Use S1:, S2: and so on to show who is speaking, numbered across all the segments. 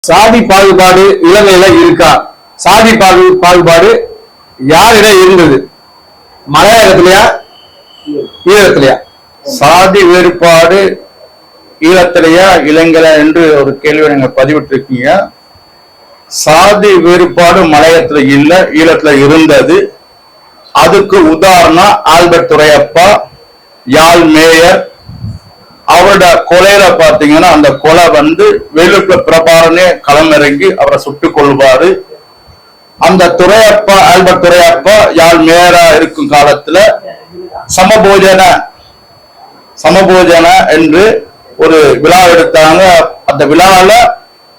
S1: சாதி பாகுபாடு இலங்கையில இருக்கா? சாதி பாகுபாடு யாரிடம் இருந்தது? மலையாளத்திலயா ஈழத்திலயா?
S2: சாதி வேறுபாடு ஈழத்திலேயா இலங்கையில என்று ஒரு கேள்வி நீங்க பதிவிட்டிருக்கீங்க. சாதி வேறுபாடு மலையத்துல இல்ல, ஈழத்துல இருந்தது. அதுக்கு உதாரணம் ஆல்பர்ட் துரையப்பா, யாழ் மேயர். அவரோட கொலையில பாத்தீங்கன்னா அந்த கொலை வேலுப்பிள்ளை பிரபாகரனே களமிறங்கி அவரை சுட்டுக் கொள்வாரு. அந்த துரையப்பா, ஆல்பர்ட் துரையப்பா யாழ் மேயரா இருக்கும் காலத்துல சமபோஜன என்று ஒரு விழா எடுத்தாங்க. அந்த விழாவில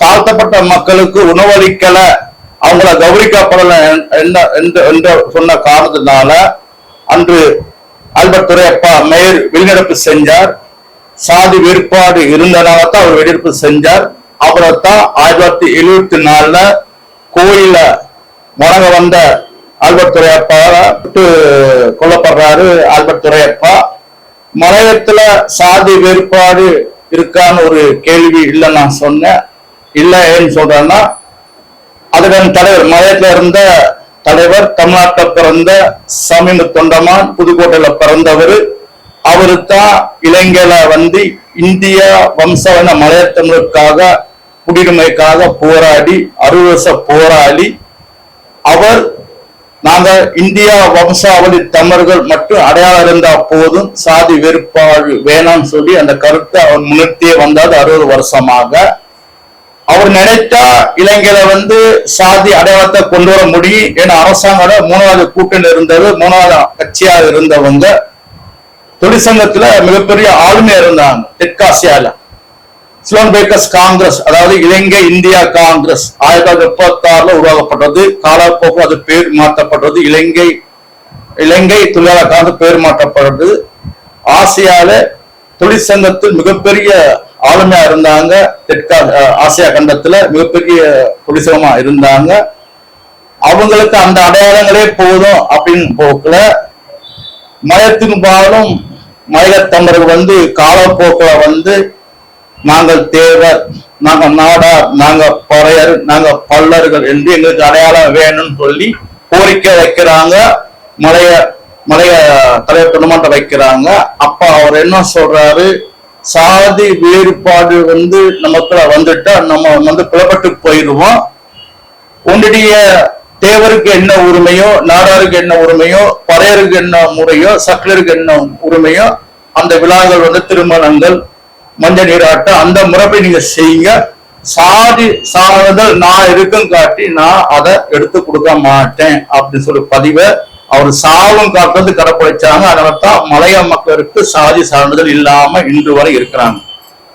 S2: தாழ்த்தப்பட்ட மக்களுக்கு உணவளிக்கல, அவங்கள கௌரவிக்கப்படல என்று சொன்ன காரணத்தினால அன்று ஆல்பர்ட் துரையப்பா மேயர் வெளிநடப்பு செஞ்சார். சாதி வேறுபாடு இருந்தனால தான் அவர் வெளிநடப்பு செஞ்சார். அப்புறத்தான் 1974 கோயில வணங்க வந்த ஆல்பர்ட் துரையப்பா கொல்லப்படுறாரு. ஆல்பர்ட் துரையப்பா மலையத்துல சாதி வேறுபாடு இருக்கான்னு ஒரு கேள்வி இல்லை நான் சொன்னேன். இல்லை ஏன்னு சொல்றேன்னா, அதுடன் தலைவர் மலையத்துல இருந்த தலைவர் தமிழ்நாட்டில் பிறந்த சாமிமு தொண்டமான் புதுக்கோட்டையில பிறந்தவர். அவரு தான் இலங்கையில இந்திய வம்சவன மலையத்தமிழுக்காக குடியுரிமைக்காக போராடி 60 வருஷ போராளி அவர். நாங்க இந்தியா வம்சாவளி தமிழர்கள் மட்டும் அடையாளம் இருந்தா போதும், சாதி வேறுபாடு வேணாம்னு சொல்லி அந்த கருத்தை அவர் முன்னிறுத்தியே வந்தாது 60 வருஷமாக. அவர் நினைத்தா இலங்கையில சாதி அடையாளத்தை கொண்டு வர முடியும். ஏன்னா அரசாங்கோட 3வது கூட்டணி இருந்தது, 3வது கட்சியா இருந்தவங்க. தொழிற்சங்கத்துல மிகப்பெரிய ஆளுமையா இருந்தாங்க. தெற்காசியால ஸ்லோன் பேக்கர்ஸ் காங்கிரஸ், அதாவது இலங்கை இந்தியா காங்கிரஸ் 1936 உருவாக்கப்பட்டது. காலப்போக்கு அது பேர் மாற்றப்பட்டது, இலங்கை தொழிலாளர் காங்கிரஸ் பேர் மாற்றப்பட்டது. ஆசியால தொழிற்சங்கத்தில் மிகப்பெரிய ஆளுமையா இருந்தாங்க. ஆசியா கண்டத்துல மிகப்பெரிய தொழிற்சங்கமா இருந்தாங்க. அவங்களுக்கு அந்த அடையாளங்களே போதும் அப்படின்னு போக்குல மயத்தின் பாலும் மயிலத்தமிழர்கள் காலப்போக்கில் நாங்கள் தேவர், நாங்க நாடார், நாங்க பறையர், நாங்க பல்லர்கள் என்று எங்களுக்கு அடையாளம் வேணும்னு சொல்லி கோரிக்கை வைக்கிறாங்க. மலைய தலைவர் தொண்டமாட்ட வைக்கிறாங்க. அப்ப அவர் என்ன சொல்றாரு, சாதி வேறுபாடு நமக்குள்ள வந்துட்டா நம்ம புலப்பட்டு போயிடுவோம். உன்னுடைய தேவருக்கு என்ன உரிமையோ, நாடாருக்கு என்ன உரிமையோ, பறையருக்கு என்ன முறையோ, சக்கலருக்கு என்ன உரிமையோ, அந்த விழாக்கள் திருமணங்கள், மஞ்சள் நீராட்டம், அந்த முறைப்படி நீங்க செய்யுங்க. சாதி சாதல் நான் இருக்கும் காட்டி நான் அதை எடுத்து கொடுக்க மாட்டேன் அப்படின்னு சொல்லி பதிவை அவர் சாவும் காட்டுறது கடைப்பிடிச்சாங்க. அதனால தான் மலைய மக்களுக்கு சாதி சான்றிதழ் இல்லாம இன்று வரை இருக்கிறாங்க.